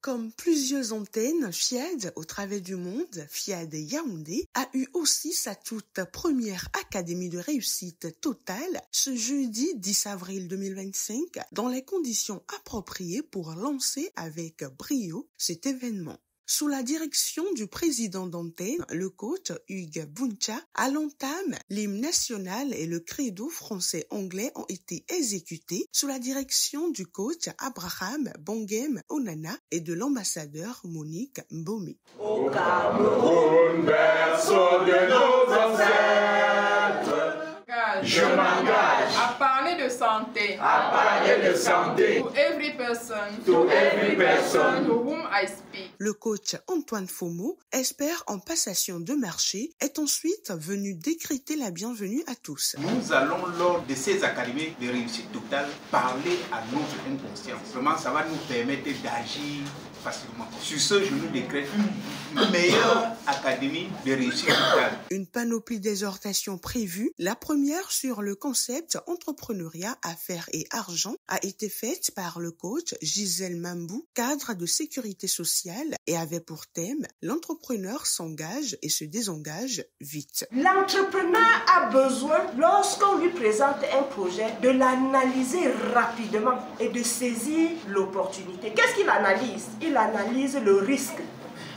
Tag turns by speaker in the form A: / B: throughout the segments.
A: Comme plusieurs antennes, FIAD au travers du monde, FIAD Yaoundé a eu aussi sa toute première académie de réussite totale ce jeudi 10 avril 2025 dans les conditions appropriées pour lancer avec brio cet événement. Sous la direction du président d'antenne, le coach Hugues Buncha, à l'entame, l'hymne national et le credo français-anglais ont été exécutés sous la direction du coach Abraham Bongem Onana et de l'ambassadeur Monique Mbome.
B: Au Cameroun, berceau de nos ancêtres, je m'engage
C: à parler de santé,
B: to every person
C: to whom I speak.
A: Le coach Antoine Fomo, expert en passation de marché, est ensuite venu décréter la bienvenue à tous.
D: Nous allons, lors de ces académies de réussite totale, parler à notre inconscience. Vraiment, ça va nous permettre d'agir facilement. Sur ce, je nous décrète une meilleure académie de réussite totale.
A: Une panoplie d'exhortations prévues, la première sur le concept entrepreneuriat, affaires et argent, a été faite par le coach Gisèle Mambou, cadre de sécurité sociale, et avait pour thème « L'entrepreneur s'engage et se désengage vite ».
E: L'entrepreneur a besoin, lorsqu'on lui présente un projet, de l'analyser rapidement et de saisir l'opportunité. Qu'est-ce qu'il analyse? Il analyse le risque.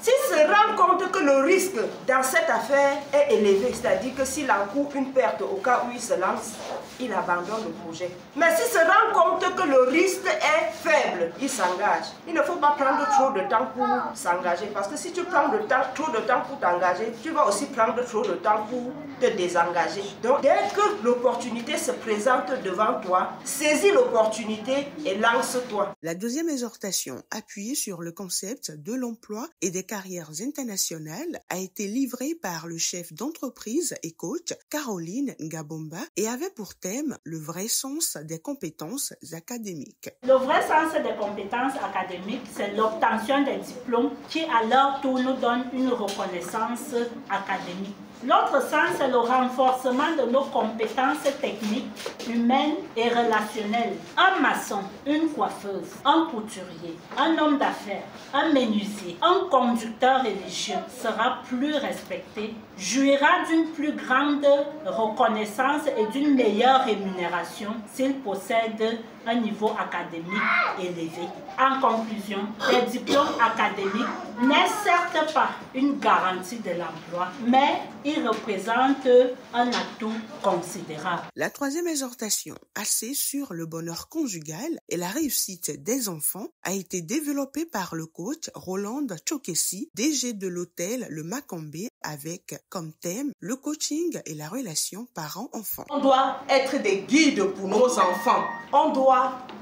E: S'il se rend compte que le risque dans cette affaire est élevé, c'est-à-dire que s'il encourt une perte au cas où il se lance, il abandonne le projet. Mais s'il se rend compte que le risque est faible, il s'engage. Il ne faut pas prendre trop de temps pour s'engager, parce que si tu prends trop de temps pour t'engager, tu vas aussi prendre trop de temps pour te désengager. Donc, dès que l'opportunité se présente devant toi, saisis l'opportunité et lance-toi.
A: La deuxième exhortation, appuyée sur le concept de l'emploi et des carrières internationales, a été livrée par le chef d'entreprise et coach Caroline Ngabomba et avait pour thème le vrai sens des compétences académiques.
F: Le vrai sens des compétences académiques, c'est l'obtention des diplômes qui à leur tour nous donnent une reconnaissance académique. L'autre sens, c'est le renforcement de nos compétences techniques, humaines et relationnelles. Un maçon, une coiffeuse, un couturier, un homme d'affaires, un menuisier, un conducteur religieux sera plus respecté, jouira d'une plus grande reconnaissance et d'une meilleure rémunération s'il possède un niveau académique élevé. En conclusion, les diplômes académiques n'est certes pas une garantie de l'emploi, mais ils représentent un atout considérable.
A: La troisième exhortation, axée sur le bonheur conjugal et la réussite des enfants, a été développée par le coach Roland Chokessi, DG de l'hôtel Le Macambé, avec comme thème le coaching et la relation parents-enfants.
E: On doit être des guides pour nos enfants. On doit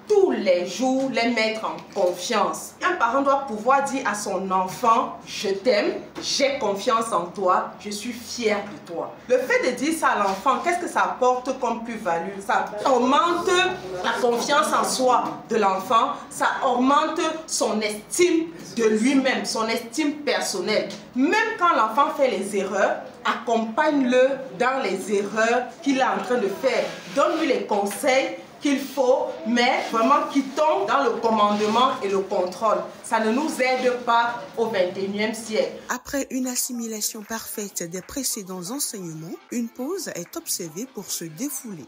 E: tous les jours les mettre en confiance. Un parent doit pouvoir dire à son enfant « Je t'aime, j'ai confiance en toi, je suis fier de toi ». Le fait de dire ça à l'enfant, qu'est-ce que ça apporte comme plus-value? Ça augmente la confiance en soi de l'enfant, ça augmente son estime de lui-même, son estime personnelle. Même quand l'enfant fait les erreurs, accompagne-le dans les erreurs qu'il est en train de faire. Donne-lui les conseils qu'il faut, mais vraiment qui tombe dans le commandement et le contrôle. Ça ne nous aide pas au XXIe siècle.
A: Après une assimilation parfaite des précédents enseignements, une pause est observée pour se défouler.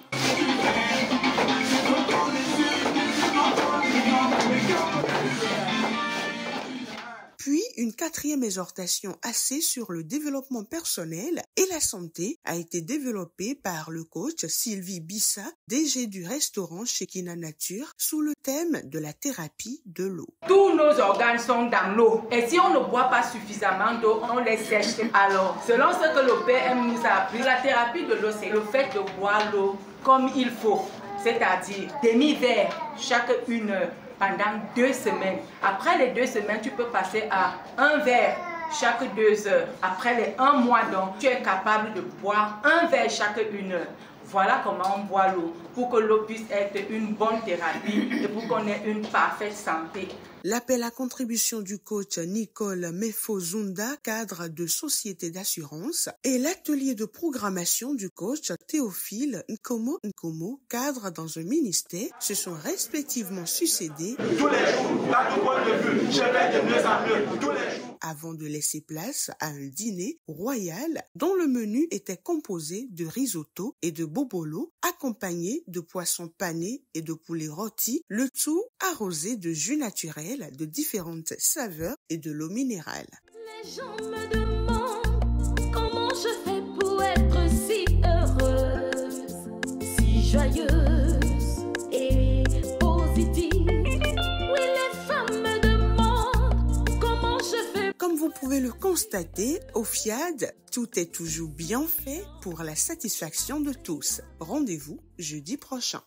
A: Puis, une quatrième exhortation axée sur le développement personnel et la santé a été développée par le coach Sylvie Bissa, DG du restaurant Shekina Nature, sous le thème de la thérapie de l'eau.
C: Tous nos organes sont dans l'eau. Et si on ne boit pas suffisamment d'eau, on les sèche. Alors, selon ce que le PM nous a appris, la thérapie de l'eau, c'est le fait de boire l'eau comme il faut. C'est-à-dire demi-verre chaque 1 heure. Pendant 2 semaines. Après les 2 semaines, tu peux passer à 1 verre chaque 2 heures. Après les 1 mois, donc, tu es capable de boire 1 verre chaque 1 heure. Voilà comment on boit l'eau, pour que l'eau puisse être une bonne thérapie et pour qu'on ait une parfaite santé.
A: L'appel à contribution du coach Nicole Mefozunda, cadre de société d'assurance, et l'atelier de programmation du coach Théophile Nkomo, cadre dans un ministère, se sont respectivement succédés
B: tous les jours, là tout point de vue, je vais de mieux en mieux, tous les jours.
A: Avant de laisser place à un dîner royal dont le menu était composé de risotto et de bobolo, accompagné de poissons panés et de poulet rôti, le tout arrosé de jus naturel de différentes saveurs et de l'eau minérale.
G: Les gens me demandent comment je fais pour être si heureuse, si joyeuse et positive. Oui, les femmes me demandent comment je fais.
A: Comme vous pouvez le constater, au FIAD, tout est toujours bien fait pour la satisfaction de tous. Rendez-vous jeudi prochain.